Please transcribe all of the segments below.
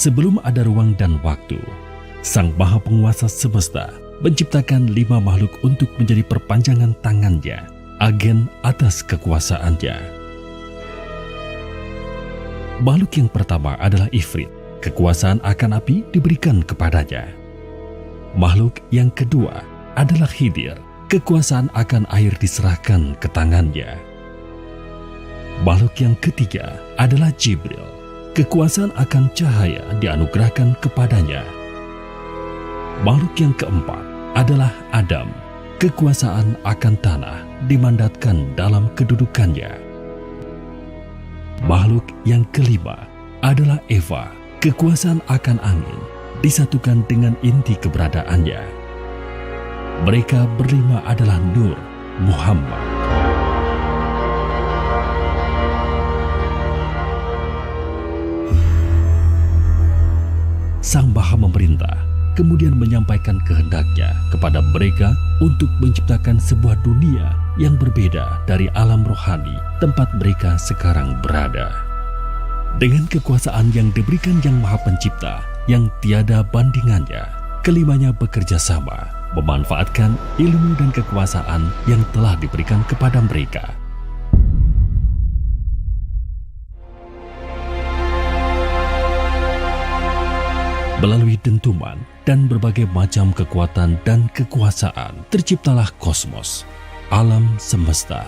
Sebelum ada ruang dan waktu, Sang Maha Penguasa semesta menciptakan 5 makhluk untuk menjadi perpanjangan tangannya, agen atas kekuasaannya. Makhluk yang pertama adalah Ifrit. Kekuasaan akan api diberikan kepadanya. Makhluk yang kedua adalah Khidir. Kekuasaan akan air diserahkan ke tangannya. Makhluk yang ketiga adalah Jibril. Kekuasaan akan cahaya dianugerahkan kepadanya. Makhluk yang keempat adalah Adam. Kekuasaan akan tanah dimandatkan dalam kedudukannya. Makhluk yang kelima adalah Eva. Kekuasaan akan angin disatukan dengan inti keberadaannya. Mereka berlima adalah Nur Muhammad. Sang Maha Memerintah kemudian menyampaikan kehendaknya kepada mereka untuk menciptakan sebuah dunia yang berbeda dari alam rohani tempat mereka sekarang berada. Dengan kekuasaan yang diberikan Yang Maha Pencipta yang tiada bandingannya, kelimanya bekerja sama memanfaatkan ilmu dan kekuasaan yang telah diberikan kepada mereka. Melalui dentuman dan berbagai macam kekuatan dan kekuasaan, terciptalah kosmos, alam semesta.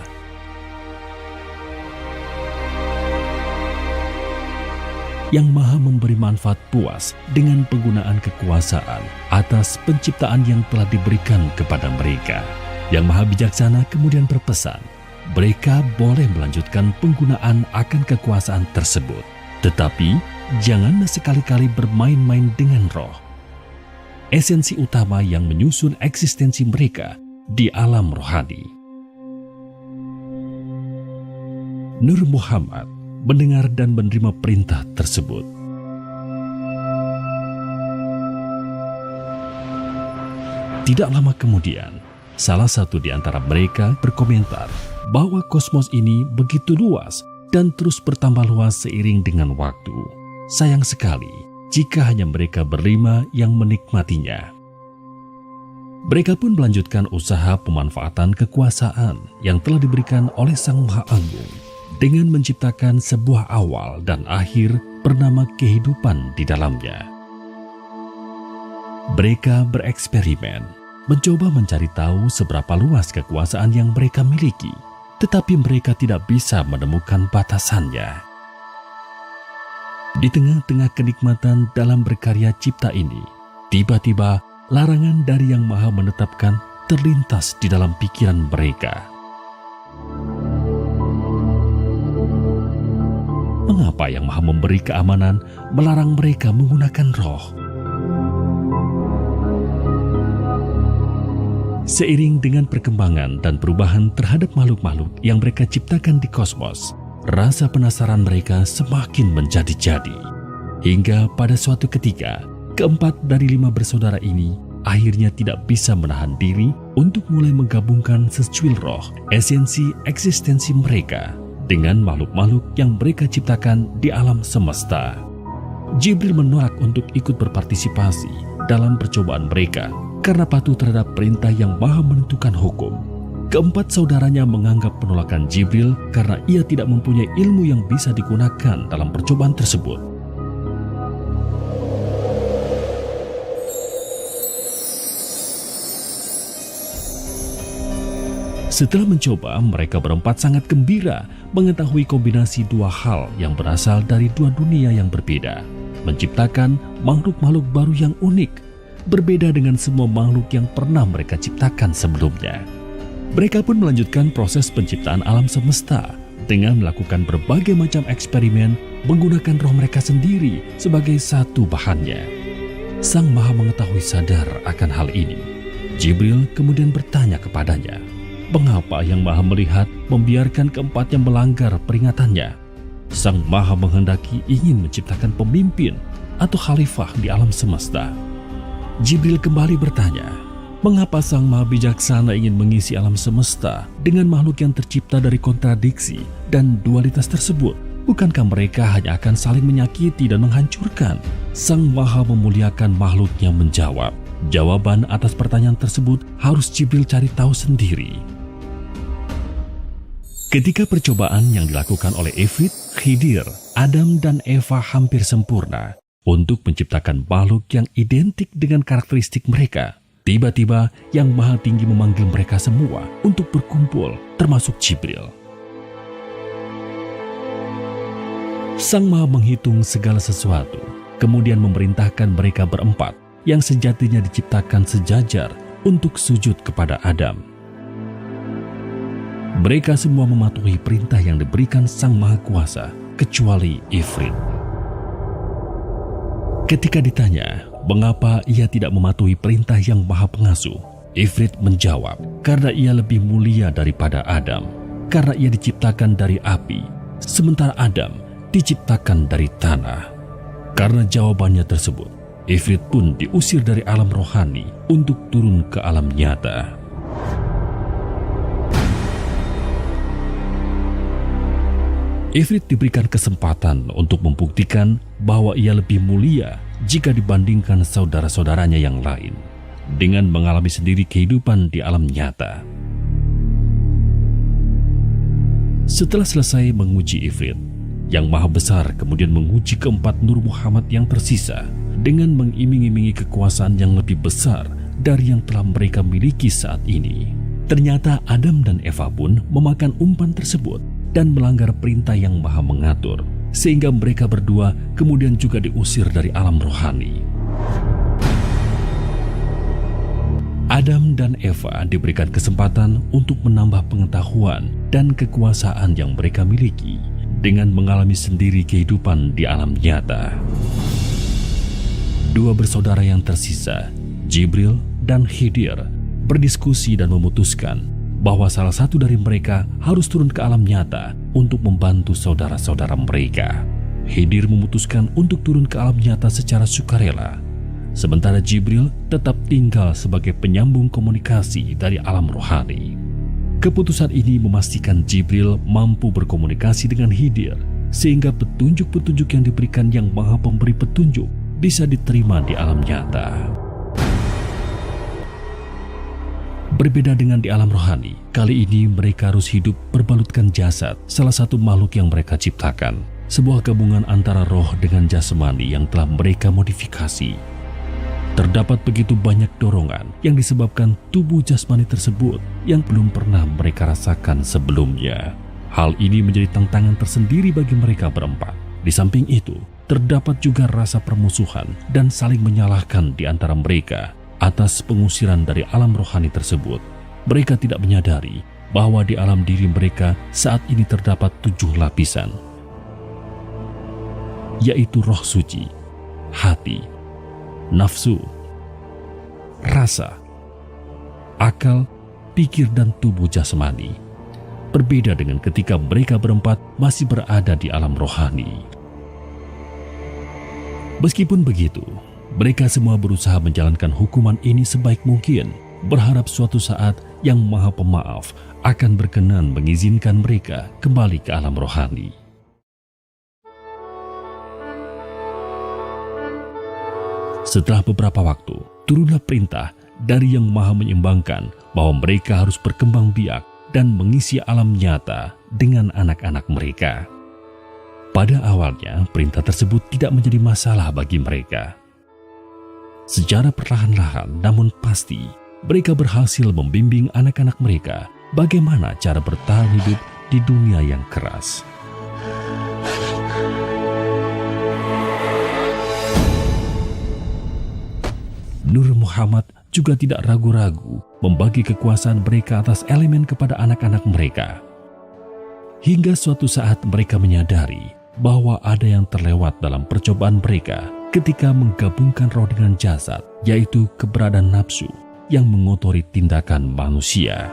Yang Maha memberi manfaat puas dengan penggunaan kekuasaan atas penciptaan yang telah diberikan kepada mereka. Yang Maha Bijaksana kemudian berpesan, mereka boleh melanjutkan penggunaan akan kekuasaan tersebut, tetapi jangan sekali-kali bermain-main dengan roh, esensi utama yang menyusun eksistensi mereka di alam rohani. Nur Muhammad mendengar dan menerima perintah tersebut. Tidak lama kemudian, salah satu di antara mereka berkomentar bahwa kosmos ini begitu luas dan terus bertambah luas seiring dengan waktu. Sayang sekali jika hanya mereka berlima yang menikmatinya. Mereka pun melanjutkan usaha pemanfaatan kekuasaan yang telah diberikan oleh Sang Maha Agung dengan menciptakan sebuah awal dan akhir bernama kehidupan di dalamnya. Mereka bereksperimen, mencoba mencari tahu seberapa luas kekuasaan yang mereka miliki, tetapi mereka tidak bisa menemukan batasannya. Di tengah-tengah kenikmatan dalam berkarya cipta ini, tiba-tiba larangan dari Yang Maha menetapkan terlintas di dalam pikiran mereka. Mengapa Yang Maha memberi keamanan melarang mereka menggunakan roh? Seiring dengan perkembangan dan perubahan terhadap makhluk-makhluk yang mereka ciptakan di kosmos, rasa penasaran mereka semakin menjadi-jadi. Hingga pada suatu ketika, keempat dari 5 bersaudara ini akhirnya tidak bisa menahan diri untuk mulai menggabungkan secuil roh, esensi eksistensi mereka, dengan makhluk-makhluk yang mereka ciptakan di alam semesta. Jibril menolak untuk ikut berpartisipasi dalam percobaan mereka karena patuh terhadap perintah Yang Maha menentukan hukum. Keempat saudaranya menganggap penolakan Jibril karena ia tidak mempunyai ilmu yang bisa digunakan dalam percobaan tersebut. Setelah mencoba, mereka berempat sangat gembira mengetahui kombinasi 2 hal yang berasal dari 2 dunia yang berbeda, menciptakan makhluk-makhluk baru yang unik, berbeda dengan semua makhluk yang pernah mereka ciptakan sebelumnya. Mereka pun melanjutkan proses penciptaan alam semesta dengan melakukan berbagai macam eksperimen menggunakan roh mereka sendiri sebagai satu bahannya. Sang Maha mengetahui sadar akan hal ini. Jibril kemudian bertanya kepadanya, mengapa Yang Maha melihat membiarkan keempatnya melanggar peringatannya? Sang Maha menghendaki ingin menciptakan pemimpin atau khalifah di alam semesta. Jibril kembali bertanya, mengapa Sang Maha Bijaksana ingin mengisi alam semesta dengan makhluk yang tercipta dari kontradiksi dan dualitas tersebut? Bukankah mereka hanya akan saling menyakiti dan menghancurkan? Sang Maha Memuliakan makhluknya menjawab. Jawaban atas pertanyaan tersebut harus Jibril cari tahu sendiri. Ketika percobaan yang dilakukan oleh Ifrit, Khidir, Adam dan Eva hampir sempurna untuk menciptakan makhluk yang identik dengan karakteristik mereka, tiba-tiba Yang Maha Tinggi memanggil mereka semua untuk berkumpul, termasuk Jibril. Sang Maha menghitung segala sesuatu, kemudian memerintahkan mereka berempat yang sejatinya diciptakan sejajar untuk sujud kepada Adam. Mereka semua mematuhi perintah yang diberikan Sang Maha Kuasa, kecuali Ifrit. Ketika ditanya mengapa ia tidak mematuhi perintah Yang Maha Pengasuh, Ifrit menjawab, karena ia lebih mulia daripada Adam, karena ia diciptakan dari api, sementara Adam diciptakan dari tanah. Karena jawabannya tersebut, Ifrit pun diusir dari alam rohani untuk turun ke alam nyata. Ifrit diberikan kesempatan untuk membuktikan bahwa ia lebih mulia jika dibandingkan saudara-saudaranya yang lain, dengan mengalami sendiri kehidupan di alam nyata. Setelah selesai menguji Ifrit, Yang Maha Besar kemudian menguji keempat Nur Muhammad yang tersisa dengan mengiming-imingi kekuasaan yang lebih besar dari yang telah mereka miliki saat ini. Ternyata Adam dan Eva pun memakan umpan tersebut dan melanggar perintah Yang Maha Mengatur, sehingga mereka berdua kemudian juga diusir dari alam rohani. Adam dan Eva diberikan kesempatan untuk menambah pengetahuan dan kekuasaan yang mereka miliki dengan mengalami sendiri kehidupan di alam nyata. Dua bersaudara yang tersisa, Jibril dan Khidir, berdiskusi dan memutuskan bahwa salah satu dari mereka harus turun ke alam nyata untuk membantu saudara-saudara mereka. Khidir memutuskan untuk turun ke alam nyata secara sukarela, sementara Jibril tetap tinggal sebagai penyambung komunikasi dari alam rohani. Keputusan ini memastikan Jibril mampu berkomunikasi dengan Khidir, sehingga petunjuk-petunjuk yang diberikan Yang Maha Pemberi Petunjuk bisa diterima di alam nyata. Berbeda dengan di alam rohani, kali ini mereka harus hidup berbalutkan jasad salah satu makhluk yang mereka ciptakan, sebuah gabungan antara roh dengan jasmani yang telah mereka modifikasi. Terdapat begitu banyak dorongan yang disebabkan tubuh jasmani tersebut yang belum pernah mereka rasakan sebelumnya. Hal ini menjadi tantangan tersendiri bagi mereka berempat. Di samping itu, terdapat juga rasa permusuhan dan saling menyalahkan di antara mereka atas pengusiran dari alam rohani tersebut. Mereka tidak menyadari bahwa di alam diri mereka saat ini terdapat 7 lapisan, yaitu roh suci, hati, nafsu, rasa, akal, pikir, dan tubuh jasmani. Berbeda dengan ketika mereka berempat masih berada di alam rohani. Meskipun begitu, mereka semua berusaha menjalankan hukuman ini sebaik mungkin, berharap suatu saat Yang Maha Pemaaf akan berkenan mengizinkan mereka kembali ke alam rohani. Setelah beberapa waktu, turunlah perintah dari Yang Maha Menyeimbangkan bahwa mereka harus berkembang biak dan mengisi alam nyata dengan anak-anak mereka. Pada awalnya, perintah tersebut tidak menjadi masalah bagi mereka. Secara perlahan-lahan namun pasti, mereka berhasil membimbing anak-anak mereka bagaimana cara bertahan hidup di dunia yang keras. Nur Muhammad juga tidak ragu-ragu membagi kekuasaan mereka atas elemen kepada anak-anak mereka. Hingga suatu saat mereka menyadari bahwa ada yang terlewat dalam percobaan mereka ketika menggabungkan roh dengan jasad, yaitu keberadaan nafsu yang mengotori tindakan manusia.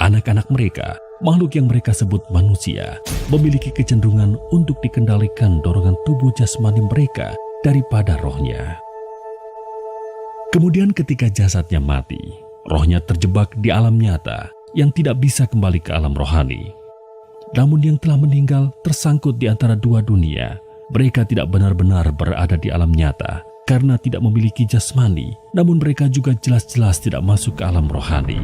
Anak-anak mereka, makhluk yang mereka sebut manusia, memiliki kecenderungan untuk dikendalikan dorongan tubuh jasmani mereka daripada rohnya. Kemudian ketika jasadnya mati, rohnya terjebak di alam nyata yang tidak bisa kembali ke alam rohani. Namun yang telah meninggal tersangkut di antara dua dunia. Mereka tidak benar-benar berada di alam nyata karena tidak memiliki jasmani, namun mereka juga jelas-jelas tidak masuk ke alam rohani.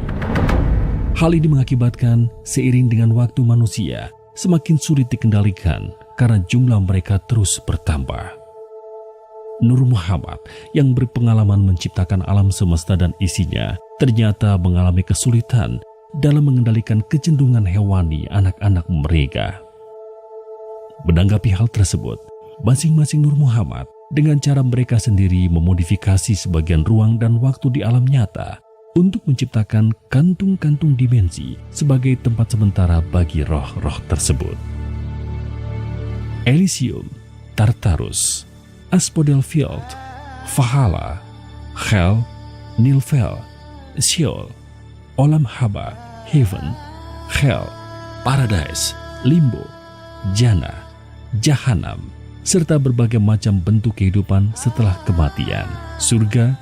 Hal ini mengakibatkan seiring dengan waktu manusia semakin sulit dikendalikan karena jumlah mereka terus bertambah. Nur Muhammad yang berpengalaman menciptakan alam semesta dan isinya ternyata mengalami kesulitan dalam mengendalikan kecenderungan hewani anak-anak mereka. Menanggapi hal tersebut, masing-masing Nur Muhammad dengan cara mereka sendiri memodifikasi sebagian ruang dan waktu di alam nyata untuk menciptakan kantung-kantung dimensi sebagai tempat sementara bagi roh-roh tersebut. Elysium, Tartarus, Asphodel Field, Valhalla, Hell, Nilfgaard, Sheol, Olam Haba, Heaven, Hell, Paradise, Limbo, Jannah, Jahanam, serta berbagai macam bentuk kehidupan setelah kematian, surga,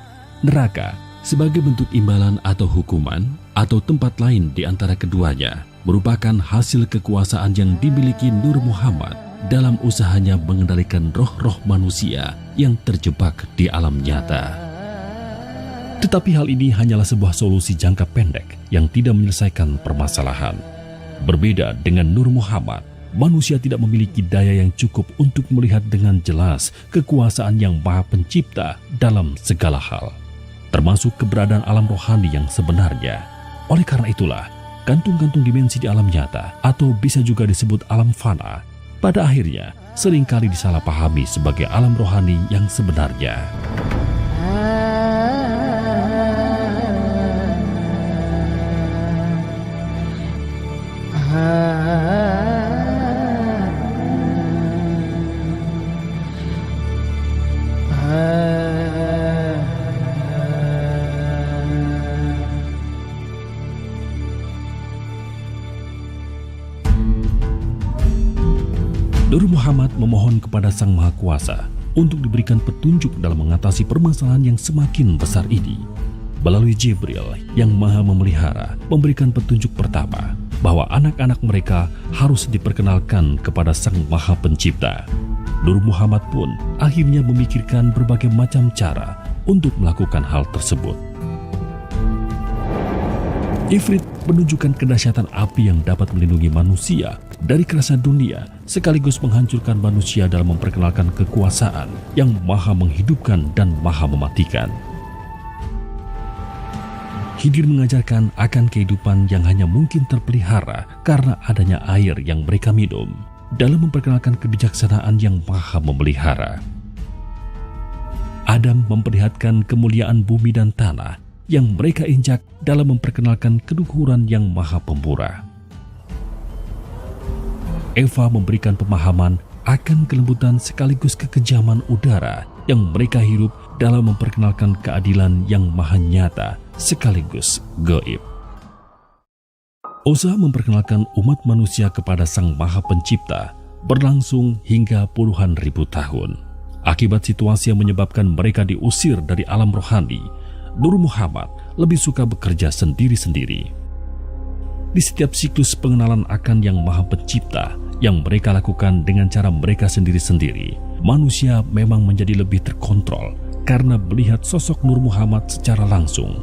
neraka, sebagai bentuk imbalan atau hukuman, atau tempat lain di antara keduanya, merupakan hasil kekuasaan yang dimiliki Nur Muhammad dalam usahanya mengendalikan roh-roh manusia yang terjebak di alam nyata. Tetapi hal ini hanyalah sebuah solusi jangka pendek yang tidak menyelesaikan permasalahan. Berbeda dengan Nur Muhammad, manusia tidak memiliki daya yang cukup untuk melihat dengan jelas kekuasaan yang Maha Pencipta dalam segala hal, termasuk keberadaan alam rohani yang sebenarnya. Oleh karena itulah, kantung-kantung dimensi di alam nyata, atau bisa juga disebut alam fana, pada akhirnya seringkali disalahpahami sebagai alam rohani yang sebenarnya. Nur Muhammad memohon kepada Sang Maha Kuasa untuk diberikan petunjuk dalam mengatasi permasalahan yang semakin besar ini. Melalui Jibril yang Maha Memelihara memberikan petunjuk pertama bahwa anak-anak mereka harus diperkenalkan kepada Sang Maha Pencipta. Nur Muhammad pun akhirnya memikirkan berbagai macam cara untuk melakukan hal tersebut. Ifrit menunjukkan kedahsyatan api yang dapat melindungi manusia dari kerasa dunia, sekaligus menghancurkan manusia dalam memperkenalkan kekuasaan yang maha menghidupkan dan maha mematikan. Khidir mengajarkan akan kehidupan yang hanya mungkin terpelihara karena adanya air yang mereka minum, dalam memperkenalkan kebijaksanaan yang maha memelihara. Adam memperlihatkan kemuliaan bumi dan tanah yang mereka injak dalam memperkenalkan keluhuran yang maha pemurah. Eva memberikan pemahaman akan kelembutan sekaligus kekejaman udara yang mereka hirup dalam memperkenalkan keadilan yang maha nyata sekaligus gaib. Usaha memperkenalkan umat manusia kepada Sang Maha Pencipta berlangsung hingga puluhan ribu tahun. Akibat situasi yang menyebabkan mereka diusir dari alam rohani, Nur Muhammad lebih suka bekerja sendiri-sendiri. Di setiap siklus pengenalan akan Yang Maha Pencipta yang mereka lakukan dengan cara mereka sendiri-sendiri, manusia memang menjadi lebih terkontrol karena melihat sosok Nur Muhammad secara langsung.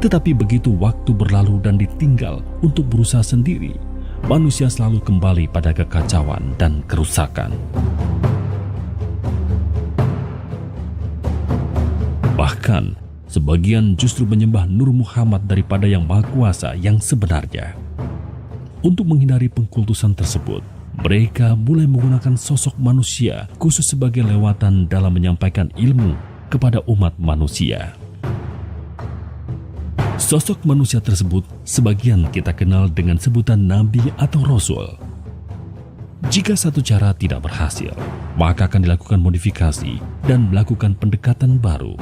Tetapi begitu waktu berlalu dan ditinggal untuk berusaha sendiri, manusia selalu kembali pada kekacauan dan kerusakan. Bahkan, sebagian justru menyembah Nur Muhammad daripada Yang Maha Kuasa yang sebenarnya. Untuk menghindari pengkultusan tersebut, mereka mulai menggunakan sosok manusia khusus sebagai lewatan dalam menyampaikan ilmu kepada umat manusia. Sosok manusia tersebut sebagian kita kenal dengan sebutan Nabi atau Rasul. Jika satu cara tidak berhasil, maka akan dilakukan modifikasi dan melakukan pendekatan baru.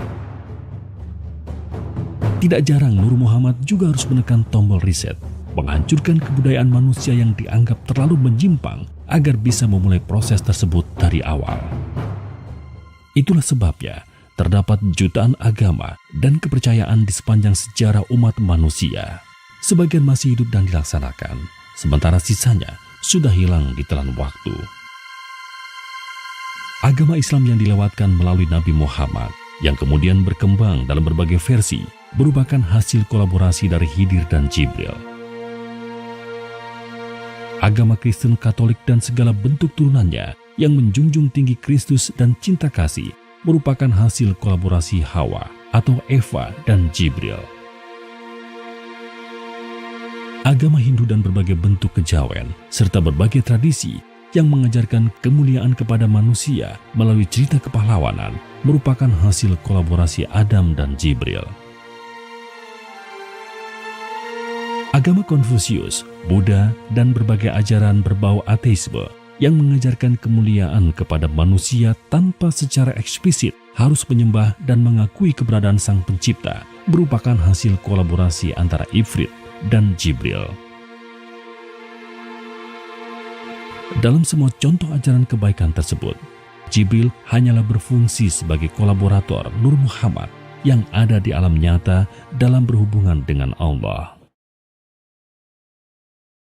Tidak jarang Nur Muhammad juga harus menekan tombol reset menghancurkan kebudayaan manusia yang dianggap terlalu menyimpang agar bisa memulai proses tersebut dari awal. Itulah sebabnya terdapat jutaan agama dan kepercayaan di sepanjang sejarah umat manusia. Sebagian masih hidup dan dilaksanakan, sementara sisanya sudah hilang di telan waktu. Agama Islam yang dilewatkan melalui Nabi Muhammad, yang kemudian berkembang dalam berbagai versi, merupakan hasil kolaborasi dari Khidir dan Jibril. Agama Kristen Katolik dan segala bentuk turunannya yang menjunjung tinggi Kristus dan cinta kasih merupakan hasil kolaborasi Hawa atau Eva dan Jibril. Agama Hindu dan berbagai bentuk kejawen serta berbagai tradisi yang mengajarkan kemuliaan kepada manusia melalui cerita kepahlawanan merupakan hasil kolaborasi Adam dan Jibril. Agama Konfusius, Buddha, dan berbagai ajaran berbau ateisme yang mengajarkan kemuliaan kepada manusia tanpa secara eksplisit harus menyembah dan mengakui keberadaan Sang Pencipta merupakan hasil kolaborasi antara Ifrit dan Jibril. Dalam semua contoh ajaran kebaikan tersebut, Jibril hanyalah berfungsi sebagai kolaborator Nur Muhammad yang ada di alam nyata dalam berhubungan dengan Allah.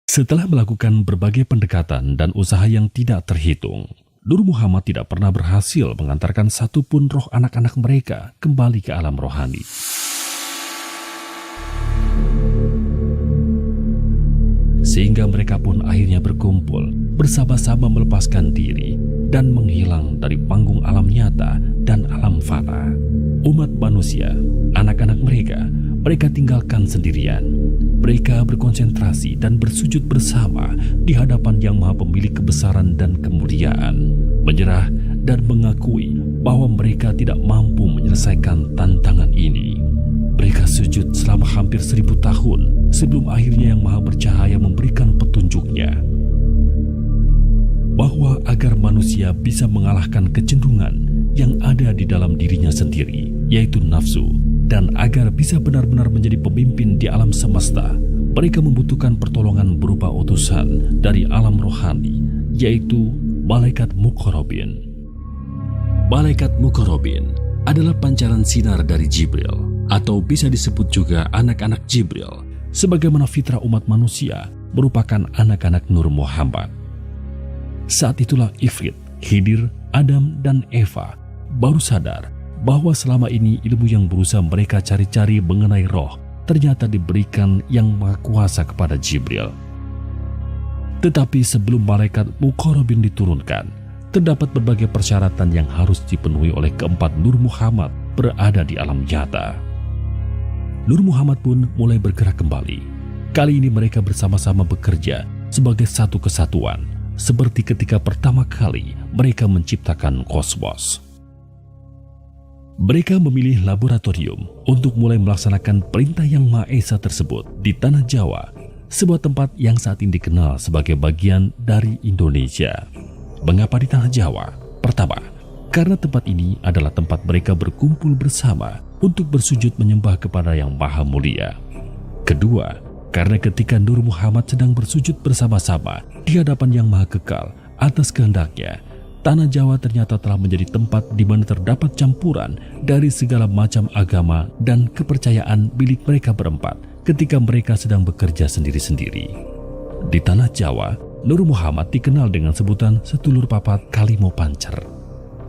Setelah melakukan berbagai pendekatan dan usaha yang tidak terhitung, Nur Muhammad tidak pernah berhasil mengantarkan satupun roh anak-anak mereka kembali ke alam rohani. Sehingga mereka pun akhirnya berkumpul, bersama-sama melepaskan diri dan menghilang dari panggung alam nyata dan alam fana. Umat manusia, anak-anak mereka tinggalkan sendirian. Mereka berkonsentrasi dan bersujud bersama di hadapan Yang Maha Pemilik kebesaran dan kemuliaan, menyerah dan mengakui bahwa mereka tidak mampu menyelesaikan tantangan ini. Mereka sujud selama hampir 1000 tahun sebelum akhirnya Yang Maha Bercahaya memberikan petunjuknya. Bahwa agar manusia bisa mengalahkan kecenderungan yang ada di dalam dirinya sendiri, yaitu nafsu, dan agar bisa benar-benar menjadi pemimpin di alam semesta, mereka membutuhkan pertolongan berupa utusan dari alam rohani, yaitu Malaikat Muqarrabin. Malaikat Muqarrabin adalah pancaran sinar dari Jibril, atau bisa disebut juga anak-anak Jibril, sebagaimana fitrah umat manusia merupakan anak-anak Nur Muhammad. Saat itulah Ifrit, Khidir, Adam, dan Eva baru sadar bahwa selama ini ilmu yang berusaha mereka cari-cari mengenai roh ternyata diberikan Yang Maha Kuasa kepada Jibril. Tetapi sebelum Malaikat Muqarrabin diturunkan, terdapat berbagai persyaratan yang harus dipenuhi oleh keempat Nur Muhammad berada di alam nyata. Nur Muhammad pun mulai bergerak kembali. Kali ini mereka bersama-sama bekerja sebagai satu kesatuan, seperti ketika pertama kali mereka menciptakan kosmos. Mereka memilih laboratorium untuk mulai melaksanakan perintah Yang Maha Esa tersebut di Tanah Jawa, sebuah tempat yang saat ini dikenal sebagai bagian dari Indonesia. Mengapa di Tanah Jawa? Pertama, karena tempat ini adalah tempat mereka berkumpul bersama untuk bersujud menyembah kepada Yang Maha Mulia. Kedua, karena ketika Nur Muhammad sedang bersujud bersama-sama di hadapan Yang Maha Kekal atas kehendaknya, Tanah Jawa ternyata telah menjadi tempat di mana terdapat campuran dari segala macam agama dan kepercayaan milik mereka berempat ketika mereka sedang bekerja sendiri-sendiri. Di Tanah Jawa, Nur Muhammad dikenal dengan sebutan Sedulur Papat Kalimo Pancer.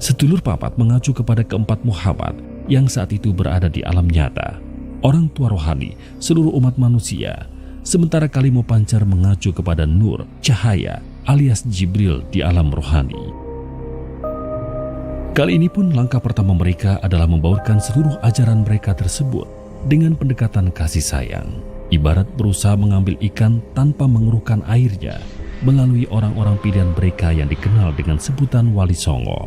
Sedulur Papat mengacu kepada keempat Muhammad yang saat itu berada di alam nyata, orang tua rohani seluruh umat manusia, sementara Kalimo Pancer mengacu kepada Nur, cahaya, alias Jibril di alam rohani. Kali ini pun langkah pertama mereka adalah membaurkan seluruh ajaran mereka tersebut dengan pendekatan kasih sayang, ibarat berusaha mengambil ikan tanpa mengeruhkan airnya melalui orang-orang pilihan mereka yang dikenal dengan sebutan Wali Songo.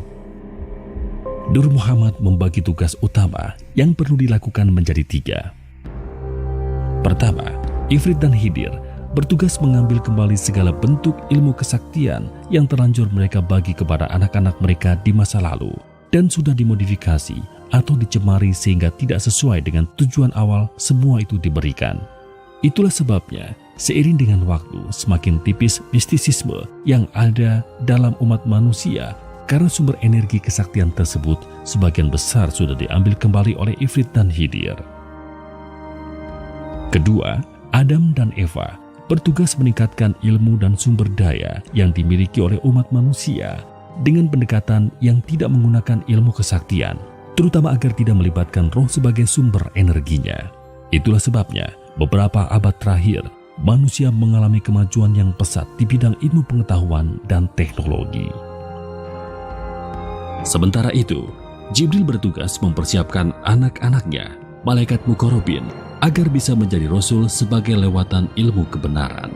Nur Muhammad membagi tugas utama yang perlu dilakukan menjadi 3. Pertama, Ifrit dan Khidir bertugas mengambil kembali segala bentuk ilmu kesaktian yang terlanjur mereka bagi kepada anak-anak mereka di masa lalu dan sudah dimodifikasi atau dicemari sehingga tidak sesuai dengan tujuan awal semua itu diberikan. Itulah sebabnya, seiring dengan waktu, semakin tipis mistisisme yang ada dalam umat manusia karena sumber energi kesaktian tersebut sebagian besar sudah diambil kembali oleh Ifrit dan Khidir. Kedua, Adam dan Eva bertugas meningkatkan ilmu dan sumber daya yang dimiliki oleh umat manusia dengan pendekatan yang tidak menggunakan ilmu kesaktian, terutama agar tidak melibatkan roh sebagai sumber energinya. Itulah sebabnya, beberapa abad terakhir, manusia mengalami kemajuan yang pesat di bidang ilmu pengetahuan dan teknologi. Sementara itu, Jibril bertugas mempersiapkan anak-anaknya, malaikat Muqarrabin, agar bisa menjadi rasul sebagai lewatan ilmu kebenaran.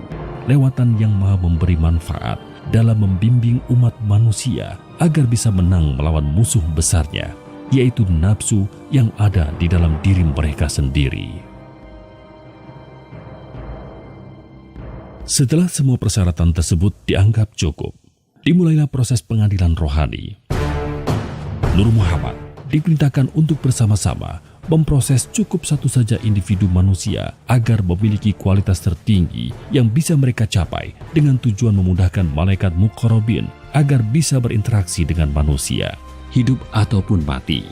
Lewatan yang maha memberi manfaat dalam membimbing umat manusia agar bisa menang melawan musuh besarnya, yaitu nafsu yang ada di dalam diri mereka sendiri. Setelah semua persyaratan tersebut dianggap cukup, dimulailah proses pengadilan rohani. Nur Muhammad diperintahkan untuk bersama-sama memproses cukup satu saja individu manusia agar memiliki kualitas tertinggi yang bisa mereka capai dengan tujuan memudahkan malaikat Muqarrabin agar bisa berinteraksi dengan manusia, hidup ataupun mati.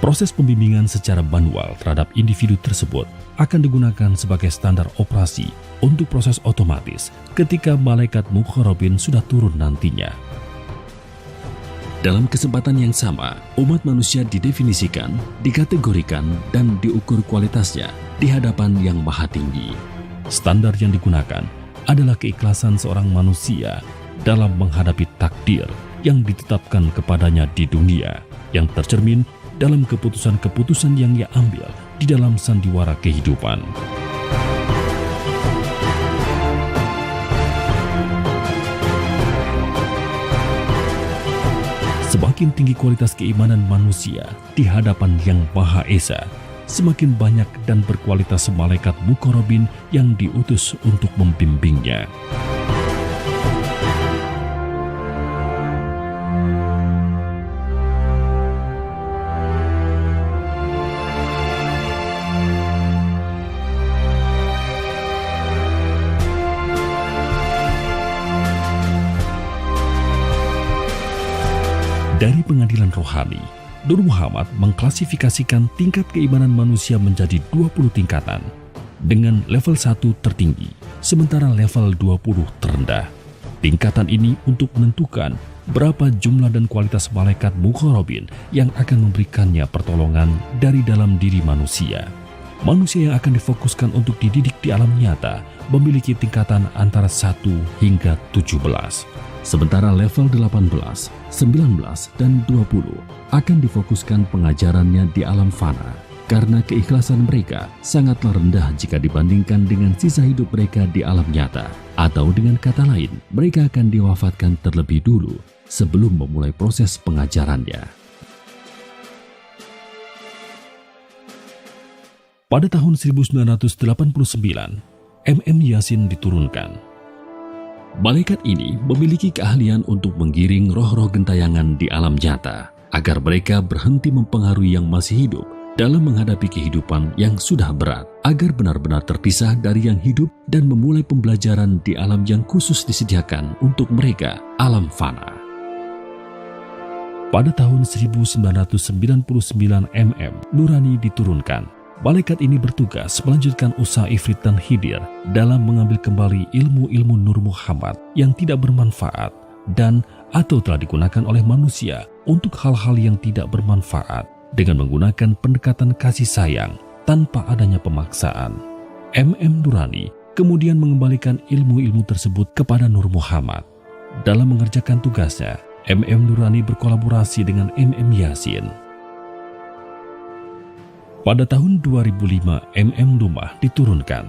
Proses pembimbingan secara manual terhadap individu tersebut akan digunakan sebagai standar operasi untuk proses otomatis ketika malaikat Muqarrabin sudah turun nantinya. Dalam kesempatan yang sama, umat manusia didefinisikan, dikategorikan, dan diukur kualitasnya di hadapan yang maha tinggi. Standar yang digunakan adalah keikhlasan seorang manusia dalam menghadapi takdir yang ditetapkan kepadanya di dunia, yang tercermin dalam keputusan-keputusan yang ia ambil di dalam sandiwara kehidupan. Semakin tinggi kualitas keimanan manusia di hadapan Yang Maha Esa, semakin banyak dan berkualitas malaikat Muqarrabin yang diutus untuk membimbingnya. Dari pengadilan rohani, Nur Muhammad mengklasifikasikan tingkat keimanan manusia menjadi 20 tingkatan dengan level 1 tertinggi, sementara level 20 terendah. Tingkatan ini untuk menentukan berapa jumlah dan kualitas malaikat Muqarrabin yang akan memberikannya pertolongan dari dalam diri manusia. Manusia yang akan difokuskan untuk dididik di alam nyata memiliki tingkatan antara 1 hingga 17. Sementara level 18, 19, dan 20 akan difokuskan pengajarannya di alam fana karena keikhlasan mereka sangatlah rendah jika dibandingkan dengan sisa hidup mereka di alam nyata. Atau dengan kata lain, mereka akan diwafatkan terlebih dulu sebelum memulai proses pengajarannya. Pada tahun 1989, MM Yasin diturunkan. Malaikat ini memiliki keahlian untuk menggiring roh-roh gentayangan di alam nyata agar mereka berhenti mempengaruhi yang masih hidup dalam menghadapi kehidupan yang sudah berat, agar benar-benar terpisah dari yang hidup dan memulai pembelajaran di alam yang khusus disediakan untuk mereka, alam fana. Pada tahun 1999 MM Nurani diturunkan. Malaikat ini bertugas melanjutkan usaha Ifrit dan Khidir dalam mengambil kembali ilmu-ilmu Nur Muhammad yang tidak bermanfaat dan atau telah digunakan oleh manusia untuk hal-hal yang tidak bermanfaat dengan menggunakan pendekatan kasih sayang tanpa adanya pemaksaan. MM Nurani kemudian mengembalikan ilmu-ilmu tersebut kepada Nur Muhammad. Dalam mengerjakan tugasnya, MM Nurani berkolaborasi dengan MM Yasin. Pada tahun 2005, MM Dumah diturunkan.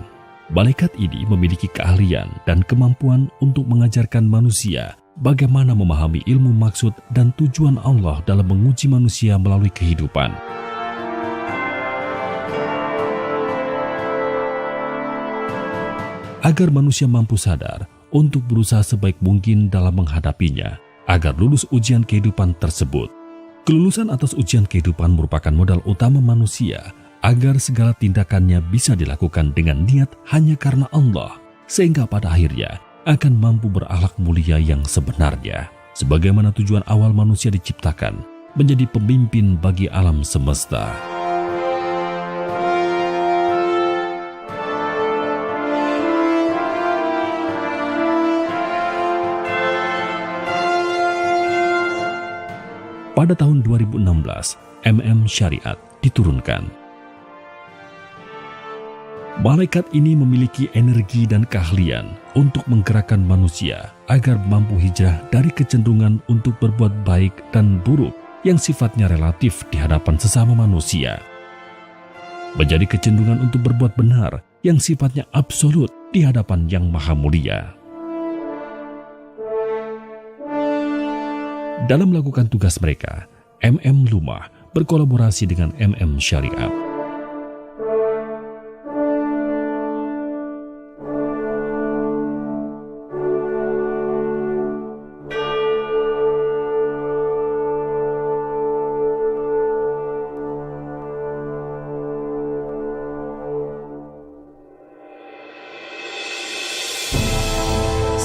Malaikat ini memiliki keahlian dan kemampuan untuk mengajarkan manusia bagaimana memahami ilmu maksud dan tujuan Allah dalam menguji manusia melalui kehidupan. Agar manusia mampu sadar untuk berusaha sebaik mungkin dalam menghadapinya, agar lulus ujian kehidupan tersebut. Kelulusan atas ujian kehidupan merupakan modal utama manusia agar segala tindakannya bisa dilakukan dengan niat hanya karena Allah, sehingga pada akhirnya akan mampu berakhlak mulia yang sebenarnya, sebagaimana tujuan awal manusia diciptakan, menjadi pemimpin bagi alam semesta. Pada tahun 2016, Syariat diturunkan. Malaikat ini memiliki energi dan keahlian untuk menggerakkan manusia agar mampu hijrah dari kecenderungan untuk berbuat baik dan buruk yang sifatnya relatif di hadapan sesama manusia, menjadi kecenderungan untuk berbuat benar yang sifatnya absolut di hadapan Yang Maha Mulia. Dalam melakukan tugas mereka, Lumah berkolaborasi dengan Syariat.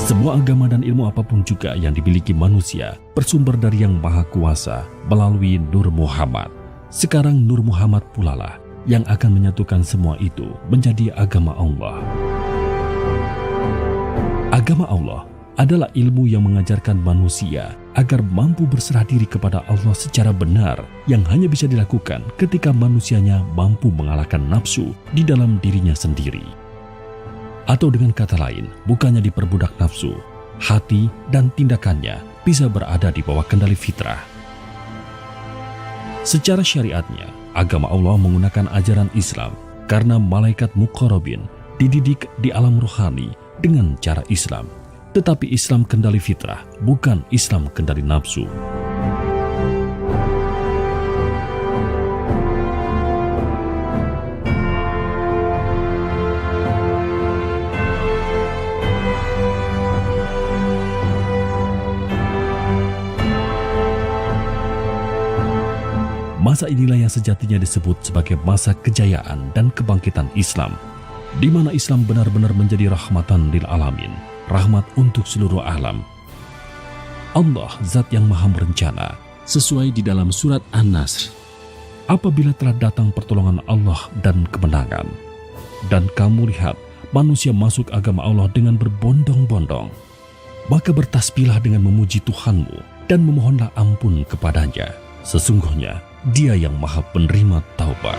Semua agama dan ilmu apapun juga yang dimiliki manusia bersumber dari Yang Maha Kuasa melalui Nur Muhammad. Sekarang Nur Muhammad pula lah yang akan menyatukan semua itu menjadi agama Allah. Agama Allah adalah ilmu yang mengajarkan manusia agar mampu berserah diri kepada Allah secara benar, yang hanya bisa dilakukan ketika manusianya mampu mengalahkan nafsu di dalam dirinya sendiri. Atau dengan kata lain, bukannya diperbudak nafsu, hati dan tindakannya bisa berada di bawah kendali fitrah. Secara syariatnya, agama Allah menggunakan ajaran Islam karena malaikat muqarrabin dididik di alam rohani dengan cara Islam. Tetapi Islam kendali fitrah, bukan Islam kendali nafsu. Masa inilah yang sejatinya disebut sebagai masa kejayaan dan kebangkitan Islam, di mana Islam benar-benar menjadi rahmatan lil alamin, rahmat untuk seluruh alam. Allah Zat yang Maha Merencana, sesuai di dalam surat An-Nasr, apabila telah datang pertolongan Allah dan kemenangan, dan kamu lihat manusia masuk agama Allah dengan berbondong-bondong, maka bertasbihlah dengan memuji Tuhanmu dan memohonlah ampun kepadanya. Sesungguhnya Dia yang Maha Penerima Taubat.